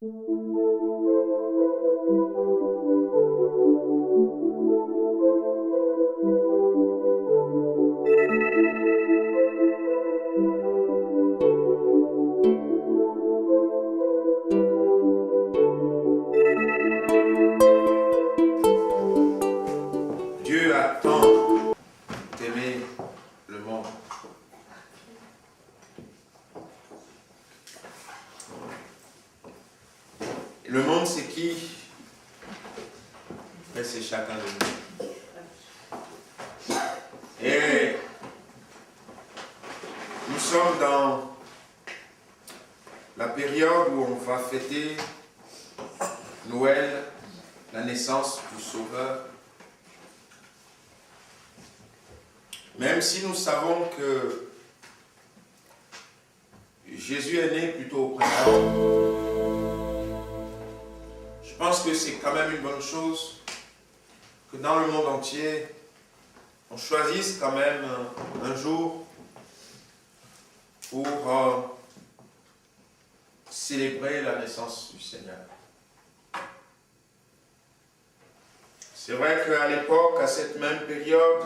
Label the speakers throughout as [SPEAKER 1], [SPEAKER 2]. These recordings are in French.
[SPEAKER 1] Dieu a tant aimé le monde. Et le monde, c'est qui? Ben, c'est chacun de nous. Et nous sommes dans la période où on va fêter Noël, la naissance du Sauveur. Même si nous savons que Jésus est né plutôt au printemps, je pense que c'est quand même une bonne chose que dans le monde entier, on choisisse quand même un jour pour célébrer la naissance du Seigneur. C'est vrai qu'à l'époque, à cette même période,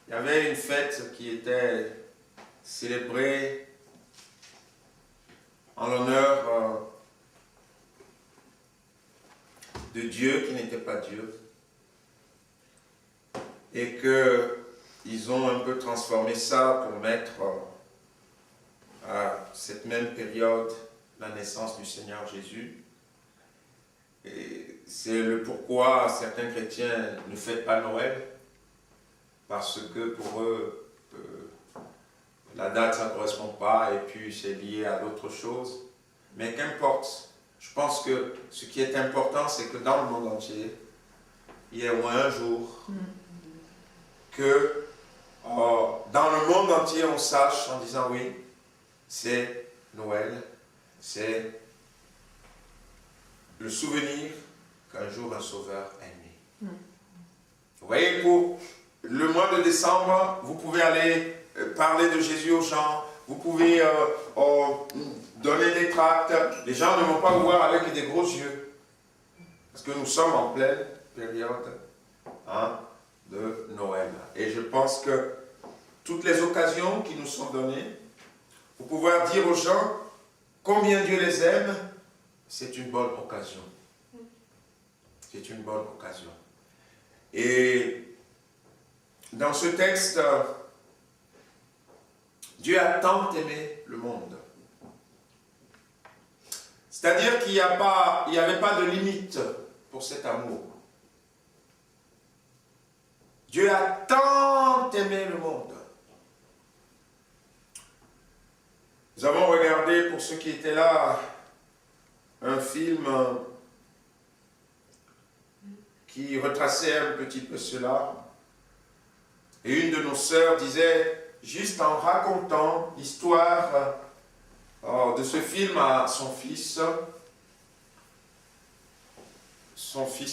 [SPEAKER 1] il y avait une fête qui était célébrée en l'honneur de Dieu qui n'était pas Dieu. Et qu'ils ont un peu transformé ça pour mettre à cette même période la naissance du Seigneur Jésus. Et c'est le pourquoi certains chrétiens ne fêtent pas Noël. Parce que pour eux, la date, ça ne correspond pas, et puis c'est lié à d'autres choses. Mais qu'importe, je pense que ce qui est important, c'est que dans le monde entier, il y ait au moins un jour que dans le monde entier, on sache en disant oui, c'est Noël, c'est le souvenir qu'un jour un sauveur est né. Vous voyez, pour le mois de décembre, vous pouvez aller parler de Jésus aux gens, vous pouvez donner des tracts, les gens ne vont pas vous voir avec des gros yeux, parce que nous sommes en pleine période de Noël. Et je pense que toutes les occasions qui nous sont données, pour pouvoir dire aux gens combien Dieu les aime, c'est une bonne occasion. C'est une bonne occasion. Et dans ce texte, Dieu a tant aimé le monde. C'est-à-dire qu'il n'y avait pas de limite pour cet amour. Dieu a tant aimé le monde. Nous avons regardé, pour ceux qui étaient là, un film qui retraçait un petit peu cela. Et une de nos sœurs disait, juste en racontant l'histoire de ce film à son fils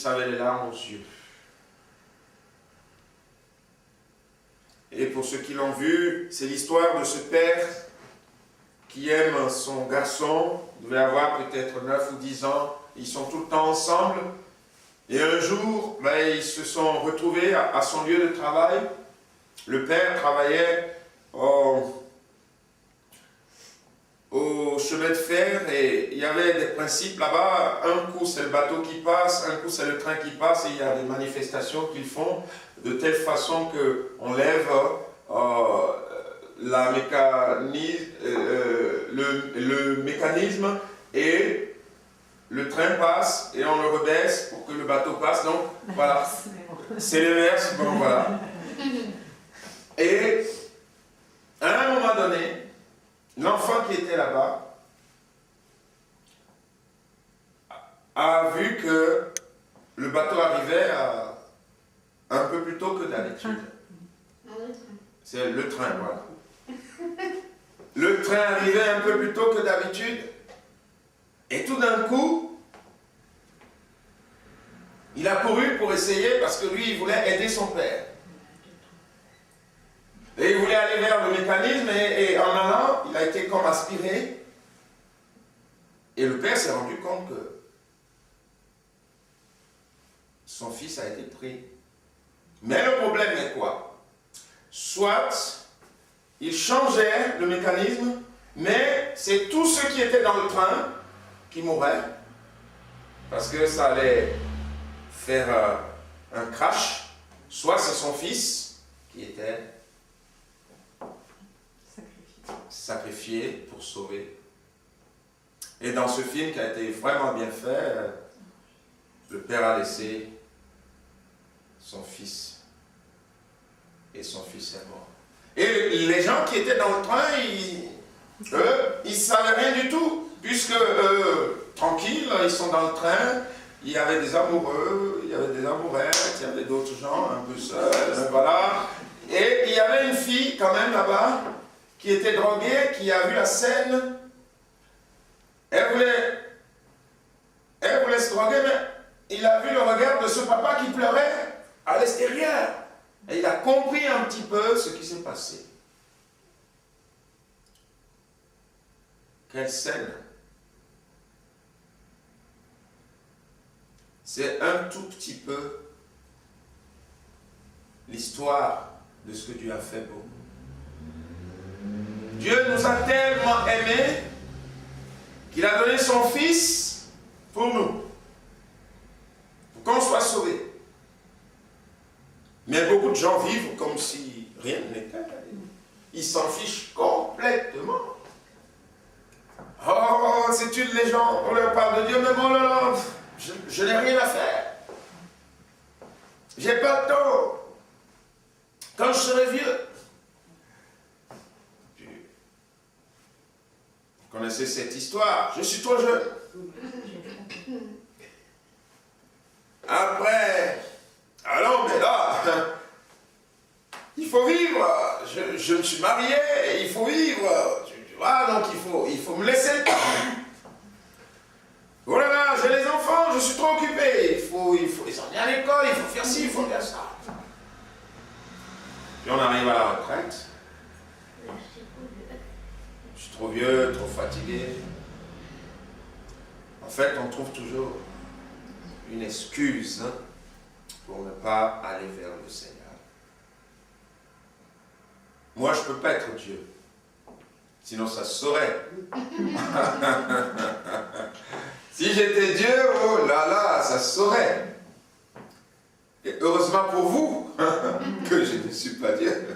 [SPEAKER 1] avait les larmes aux yeux. Et pour ceux qui l'ont vu, c'est l'histoire de ce père qui aime son garçon, il devait avoir peut-être 9 ou 10 ans, ils sont tout le temps ensemble, et un jour, ils se sont retrouvés à son lieu de travail. Le père travaillait au chemin de fer et il y avait des principes là-bas. Un coup c'est le bateau qui passe, un coup c'est le train qui passe et il y a des manifestations qu'ils font de telle façon qu'on lève le mécanisme et le train passe et on le rebaisse pour que le bateau passe. Donc voilà, c'est l'inverse. Bon voilà. Et à un moment donné, l'enfant qui était là-bas a vu que le bateau arrivait un peu plus tôt que d'habitude. C'est le train, voilà. Le train arrivait un peu plus tôt que d'habitude. Et tout d'un coup, il a couru pour essayer, parce que lui, il voulait aider son père. Et il voulait aller vers le mécanisme, et en allant, il a été comme aspiré. Et le père s'est rendu compte que son fils a été pris. Mais le problème est quoi? Soit il changeait le mécanisme, mais c'est tous ceux qui étaient dans le train qui mourraient, parce que ça allait faire un crash, soit c'est son fils qui était sacrifié pour sauver. Et dans ce film qui a été vraiment bien fait, le père a laissé son fils. Et son fils est mort. Et les gens qui étaient dans le train, ils ne savaient rien du tout. Puisque, tranquilles, ils sont dans le train, il y avait des amoureux, il y avait des amourettes, il y avait d'autres gens un peu seuls, voilà. Et il y avait une fille quand même là-bas, qui était droguée, qui a vu la scène. Elle voulait se droguer, mais il a vu le regard de ce papa qui pleurait à l'extérieur. Et il a compris un petit peu ce qui s'est passé. Quelle scène! C'est un tout petit peu l'histoire de ce que Dieu a fait pour nous. Dieu nous a tellement aimés qu'il a donné son Fils pour nous, pour qu'on soit sauvés. Mais beaucoup de gens vivent comme si rien n'était. Ils s'en fichent complètement. Oh, c'est une légende, on leur parle de Dieu, mais bon là là, je n'ai rien à faire. J'ai pas de temps. Quand je serai vieux. Vous connaissez cette histoire, je suis trop jeune. Après, alors mais là, il faut vivre. Je me suis marié, il faut vivre. Ah, donc il faut me laisser le temps. Oh là là, j'ai les enfants, je suis trop occupé. Il faut les emmener à l'école, il faut faire ci, il faut faire ça. Puis on arrive à la retraite. Je suis trop vieux, trop fatigué. En fait, on trouve toujours une excuse pour ne pas aller vers le Seigneur. Moi, je ne peux pas être Dieu. Sinon, ça se saurait. Si j'étais Dieu, oh là là, ça se saurait. Et heureusement pour vous que je ne suis pas Dieu.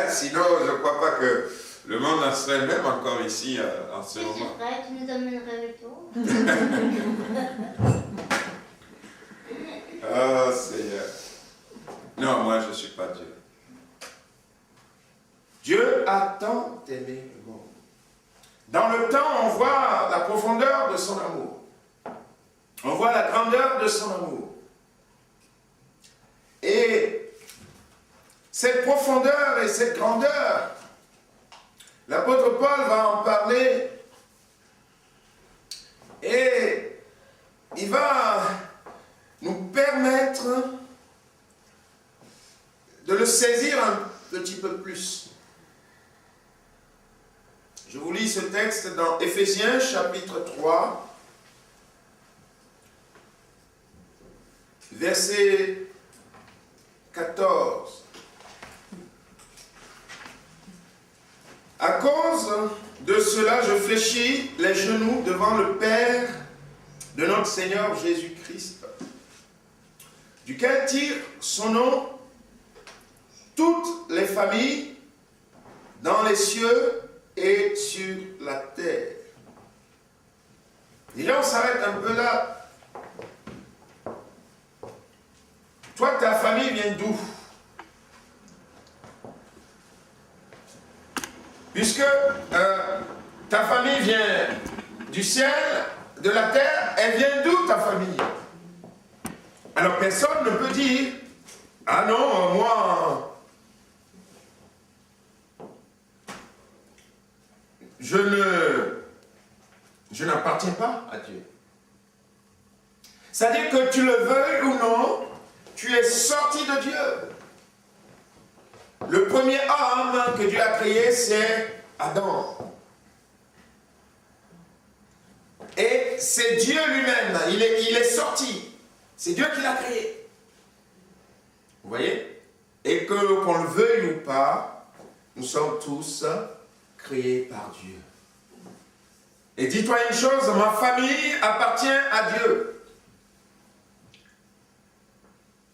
[SPEAKER 1] Sinon, je ne crois pas que le monde en serait même encore ici en ce moment.
[SPEAKER 2] C'est vrai, tu nous emmènerais avec toi.
[SPEAKER 1] Oh Seigneur. Non, moi je ne suis pas Dieu. Dieu a tant aimé le monde. Dans le temps, on voit la profondeur de son amour. On voit la grandeur de son amour. Et cette profondeur et cette grandeur, l'apôtre Paul va en parler et il va nous permettre de le saisir un petit peu plus. Je vous lis ce texte dans Éphésiens chapitre 3, verset 14. À cause de cela, je fléchis les genoux devant le Père de notre Seigneur Jésus-Christ, duquel tire son nom toutes les familles dans les cieux et sur la terre. Déjà, on s'arrête un peu là. Toi, ta famille vient d'où? Puisque ta famille vient du ciel, de la terre, elle vient d'où ta famille? Alors personne ne peut dire, ah non, moi, je n'appartiens pas à Dieu. C'est-à-dire que tu le veuilles ou non, tu es sorti de Dieu. Le premier homme que Dieu a créé, c'est Adam. c'est Dieu lui-même. Il est sorti. C'est Dieu qui l'a créé. Vous voyez? Et que qu'on le veuille ou pas, nous sommes tous créés par Dieu. Et dis-toi une chose, ma famille appartient à Dieu.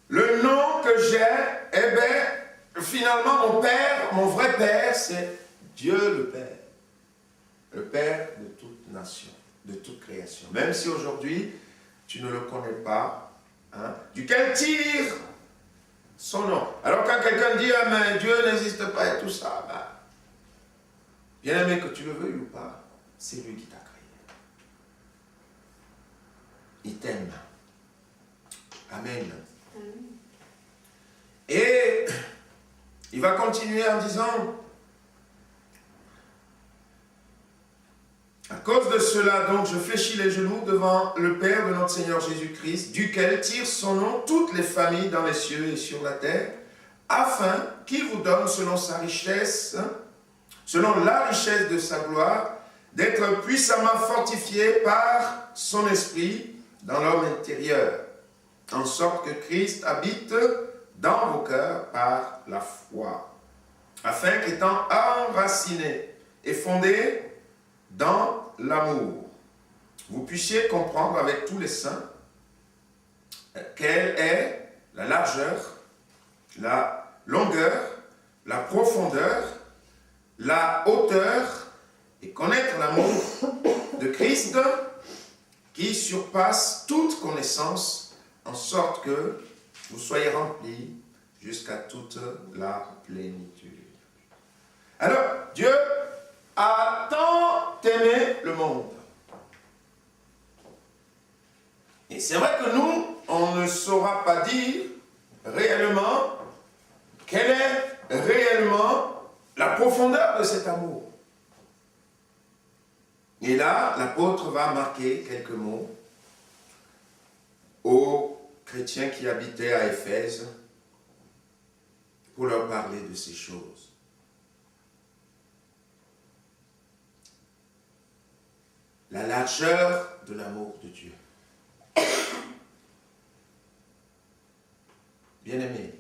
[SPEAKER 1] Le nom que j'ai, eh bien, finalement, mon père, mon vrai père, c'est Dieu le Père. Le Père de toute nation, de toute création. Même si aujourd'hui, tu ne le connais pas, hein, duquel tire son nom. Alors quand quelqu'un dit, ah, mais Dieu n'existe pas et tout ça, ben, bien aimé, que tu le veuilles ou pas, c'est lui qui t'a créé. Il t'aime. Amen. Et il va continuer en disant, à cause de cela, donc, je fléchis les genoux devant le Père de notre Seigneur Jésus-Christ, duquel tire son nom toutes les familles dans les cieux et sur la terre, afin qu'il vous donne, selon sa richesse, selon la richesse de sa gloire, d'être puissamment fortifié par son esprit dans l'homme intérieur, en sorte que Christ habite dans vos cœurs par la foi, afin qu'étant enraciné et fondé dans l'amour, vous puissiez comprendre avec tous les saints quelle est la largeur, la longueur, la profondeur, la hauteur, et connaître l'amour de Christ qui surpasse toute connaissance, en sorte que vous soyez remplis jusqu'à toute la plénitude. Alors, Dieu a tant aimé le monde. Et c'est vrai que nous, on ne saura pas dire réellement quelle est réellement la profondeur de cet amour. Et là, l'apôtre va marquer quelques mots aux chrétiens qui habitaient à Éphèse pour leur parler de ces choses. La largeur de l'amour de Dieu. Bien-aimé,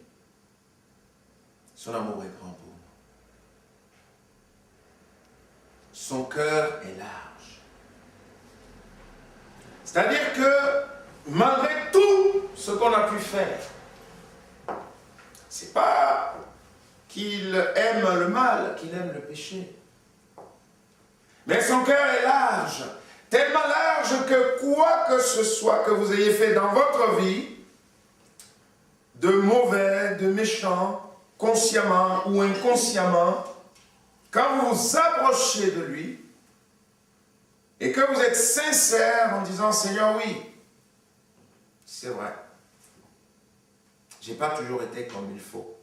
[SPEAKER 1] son amour est grand pour nous. Son cœur est large. C'est-à-dire que malgré tout ce qu'on a pu faire, c'est pas qu'il aime le mal, qu'il aime le péché. Mais son cœur est large, tellement large que quoi que ce soit que vous ayez fait dans votre vie, de mauvais, de méchant, consciemment ou inconsciemment, quand vous vous approchez de lui, et que vous êtes sincère en disant, Seigneur, oui, c'est vrai, je n'ai pas toujours été comme il faut,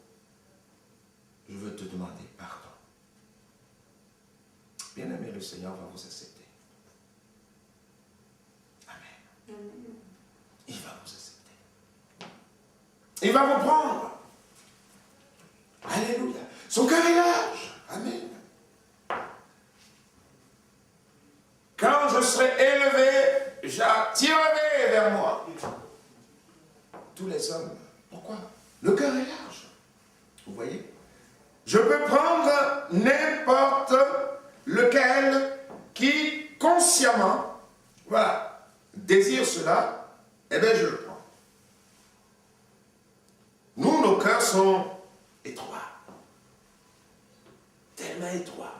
[SPEAKER 1] je veux te demander pardon. Bien-aimé, le Seigneur va vous accepter. Amen. Il va vous accepter. Il va vous prendre. Alléluia. Son cœur est large. Amen. Quand je serai élevé, j'attirerai vers moi tous les hommes. Pourquoi? Le cœur est large. Vous voyez? Je peux prendre n'importe lequel qui consciemment, voilà, désire cela, eh bien je le prends. Nous, nos cœurs sont étroits. Tellement étroits.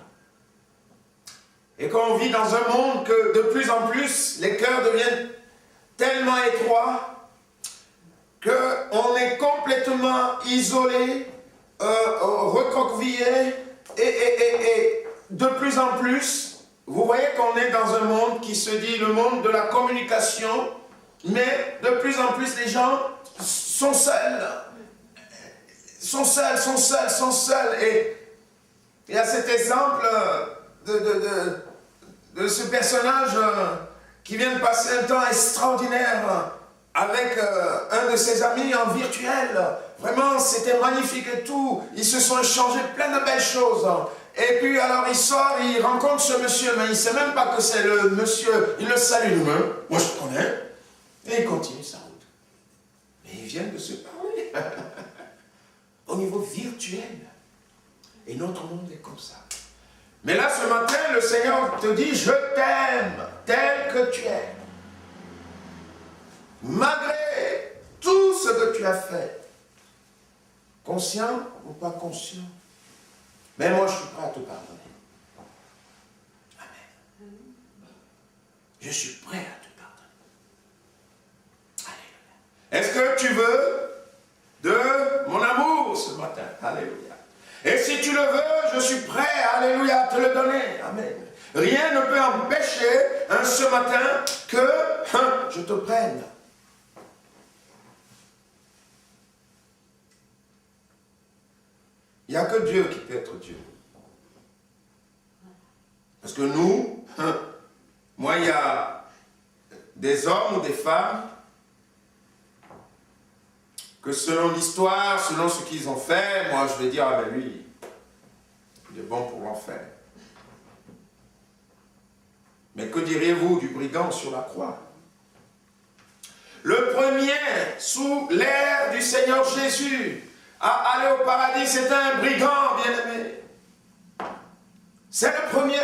[SPEAKER 1] Et quand on vit dans un monde que de plus en plus, les cœurs deviennent tellement étroits qu'on est complètement isolé, recroquevillé, et de plus en plus, vous voyez qu'on est dans un monde qui se dit le monde de la communication, mais de plus en plus les gens sont seuls. Sont seuls. Et il y a cet exemple de ce personnage qui vient de passer un temps extraordinaire avec un de ses amis en virtuel. Vraiment, c'était magnifique et tout. Ils se sont échangés plein de belles choses. Et puis alors il sort, il rencontre ce monsieur, mais il ne sait même pas que c'est le monsieur. Il le salue lui-même. Moi je connais. Et il continue sa route. Mais ils viennent de se parler. Au niveau virtuel. Et notre monde est comme ça. Mais là ce matin, le Seigneur te dit, je t'aime tel que tu es. Malgré tout ce que tu as fait. Conscient ou pas conscient. Mais moi, je suis prêt à te pardonner. Amen. Je suis prêt à te pardonner. Alléluia. Est-ce que tu veux de mon amour ce matin? Alléluia. Et si tu le veux, je suis prêt, alléluia, à te le donner. Amen. Rien ne peut empêcher ce matin que je te prenne. Il n'y a que Dieu qui peut être Dieu. Parce que nous, moi, il y a des hommes ou des femmes que selon l'histoire, selon ce qu'ils ont fait, moi je vais dire, ah ben lui, il est bon pour l'enfer. Mais que diriez-vous du brigand sur la croix? Le premier, sous l'ère du Seigneur Jésus, à aller au paradis, c'était un brigand, bien-aimé. C'est le premier.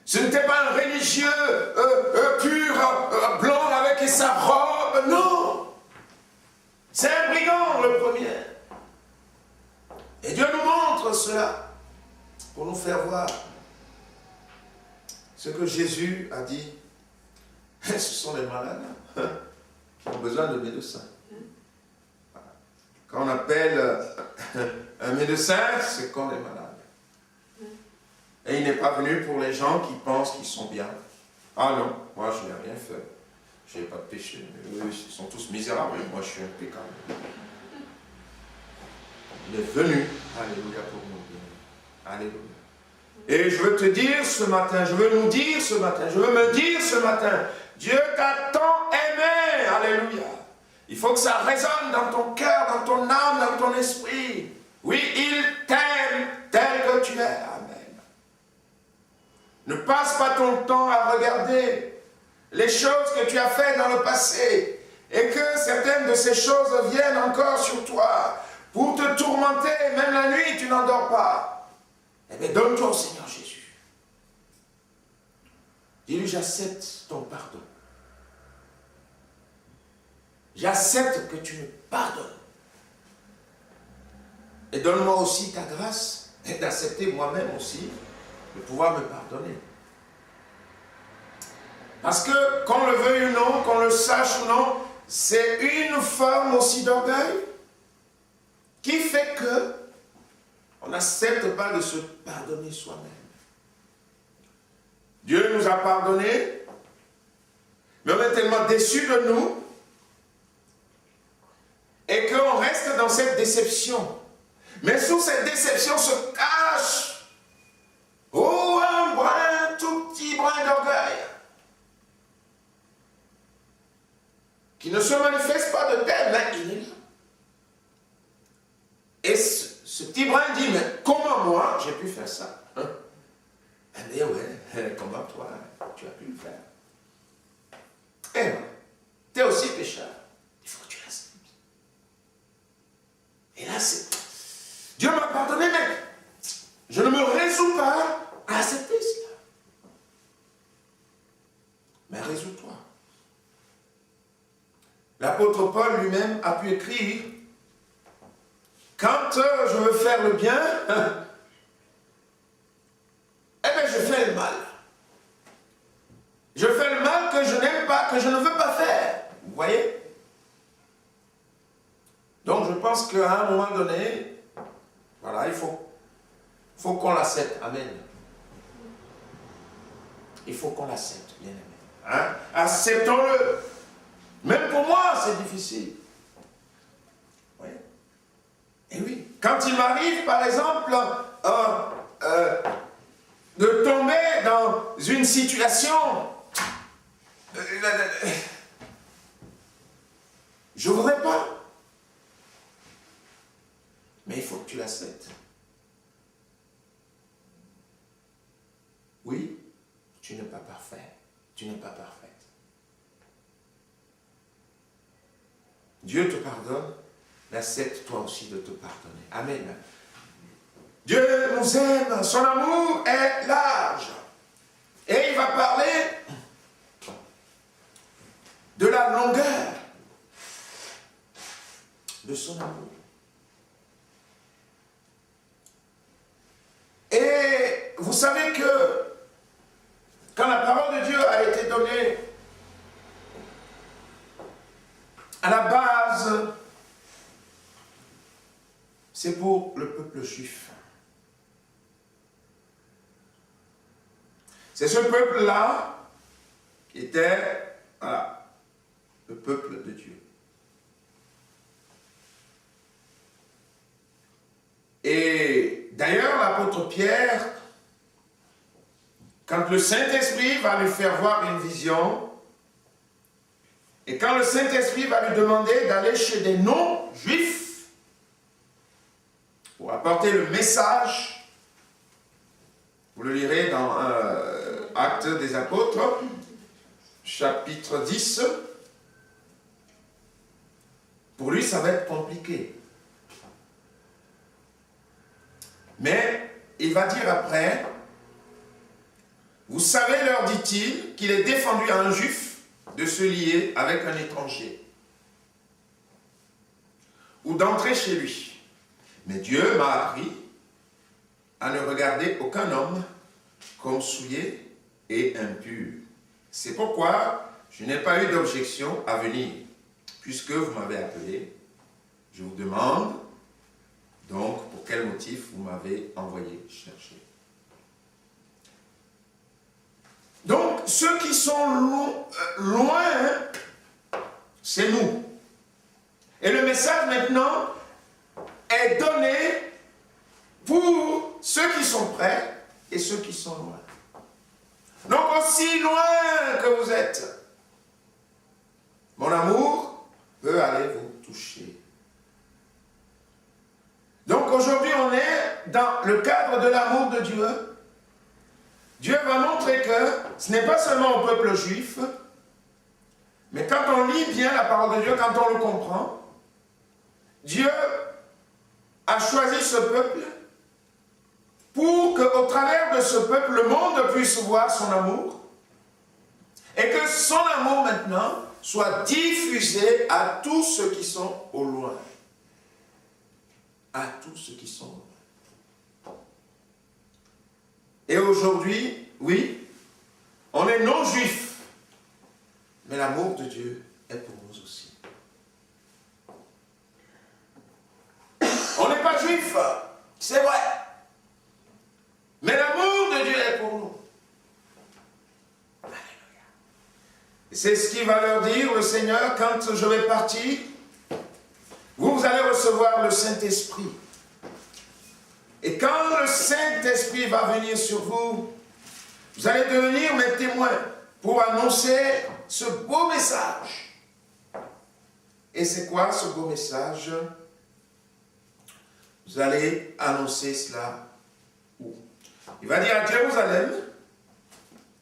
[SPEAKER 1] Ce n'était pas un religieux pur, blanc avec sa robe, non. C'est un brigand, le premier. Et Dieu nous montre cela pour nous faire voir ce que Jésus a dit. Ce sont les malades qui ont besoin de médecins. Quand on appelle un médecin, c'est qu'on est malade. Et il n'est pas venu pour les gens qui pensent qu'ils sont bien. Ah non, moi je n'ai rien fait. Je n'ai pas de péché. Eux, ils sont tous misérables. Moi je suis impeccable. Il est venu, alléluia, pour nous bien. Alléluia. Et je veux te dire ce matin, je veux nous dire ce matin, je veux me dire ce matin, Dieu t'a tant aimé, alléluia. Il faut que ça résonne dans ton cœur, dans ton âme, dans ton esprit. Oui, il t'aime tel que tu es. Amen. Ne passe pas ton temps à regarder les choses que tu as faites dans le passé et que certaines de ces choses viennent encore sur toi pour te tourmenter. Même la nuit, tu n'en dors pas. Eh bien, donne-toi au Seigneur Jésus. Dis-lui, j'accepte ton pardon. J'accepte que tu me pardonnes. Et donne-moi aussi ta grâce d'accepter moi-même aussi de pouvoir me pardonner. Parce que, qu'on le veuille ou non, qu'on le sache ou non, c'est une forme aussi d'orgueil qui fait que on n'accepte pas de se pardonner soi-même. Dieu nous a pardonné, mais on est tellement déçus de nous et qu'on reste dans cette déception. Mais sous cette déception se cache un brin, tout petit brin d'orgueil qui ne se manifeste pas de tel, mais il est là. Et ce petit brin dit, mais comment moi j'ai pu faire ça? Eh bien ouais, comment toi tu as pu le faire? Eh bien, tu es aussi pécheur. Il faut que tu l'acceptes. Et là, c'est... Dieu m'a pardonné, mais je ne me résous pas à accepter cela. Mais résous-toi. L'apôtre Paul lui-même a pu écrire, quand je veux faire le bien, eh bien je fais le mal. Je fais le mal que je n'aime pas, que je ne veux pas faire. Vous voyez? Donc je pense qu'à un moment donné, voilà, il faut qu'on l'accepte. Amen. Il faut qu'on l'accepte, bien aimé. Hein? Acceptons-le. Même pour moi, c'est difficile. Oui. Et oui. Quand il m'arrive, par exemple, de tomber dans une situation, je ne voudrais pas. Mais il faut que tu l'acceptes. Oui, tu n'es pas parfait, tu n'es pas parfaite. Dieu te pardonne, mais accepte toi aussi de te pardonner. Amen. Dieu nous aime, son amour est large. Et il va parler de la longueur de son amour. Et vous savez que quand la parole de Dieu a été donnée, à la base, c'est pour le peuple juif. C'est ce peuple-là qui était, voilà, le peuple de Dieu. Et d'ailleurs, l'apôtre Pierre, quand le Saint-Esprit va lui faire voir une vision, et quand le Saint-Esprit va lui demander d'aller chez des non-juifs pour apporter le message, vous le lirez dans Actes des Apôtres, chapitre 10, pour lui ça va être compliqué. Mais il va dire après, vous savez, leur dit-il, qu'il est défendu à un juif de se lier avec un étranger ou d'entrer chez lui. Mais Dieu m'a appris à ne regarder aucun homme comme souillé et impur. C'est pourquoi je n'ai pas eu d'objection à venir. Puisque vous m'avez appelé, je vous demande donc pour quel motif vous m'avez envoyé chercher. Donc, ceux qui sont loin, c'est nous. Et le message maintenant est donné pour ceux qui sont près et ceux qui sont loin. Donc, aussi loin que vous êtes, mon amour peut aller vous toucher. Donc, aujourd'hui, on est dans le cadre de l'amour de Dieu. Dieu va montrer que ce n'est pas seulement au peuple juif, mais quand on lit bien la parole de Dieu, quand on le comprend, Dieu a choisi ce peuple pour qu'au travers de ce peuple, le monde puisse voir son amour et que son amour maintenant soit diffusé à tous ceux qui sont au loin. À tous ceux qui sont au loin. Et aujourd'hui, oui, on est non-juifs, mais l'amour de Dieu est pour nous aussi. On n'est pas juifs, c'est vrai, mais l'amour de Dieu est pour nous. C'est ce qu'il va leur dire, le Seigneur, quand je vais partir, vous allez recevoir le Saint-Esprit. Et quand le Saint-Esprit va venir sur vous, vous allez devenir mes témoins pour annoncer ce beau message. Et c'est quoi ce beau message? Vous allez annoncer cela où? Il va dire à Jérusalem,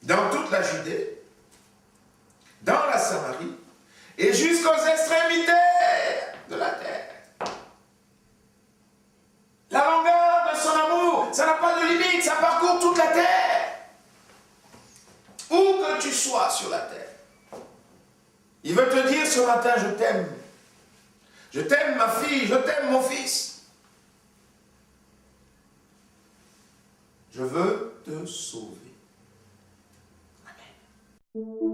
[SPEAKER 1] dans toute la Judée, dans la Samarie, et jusqu'aux extrémités de la terre. La longueur de son amour, ça n'a pas de limite, ça parcourt toute la terre. Où que tu sois sur la terre. Il veut te dire ce matin, je t'aime. Je t'aime ma fille, je t'aime mon fils. Je veux te sauver. Amen.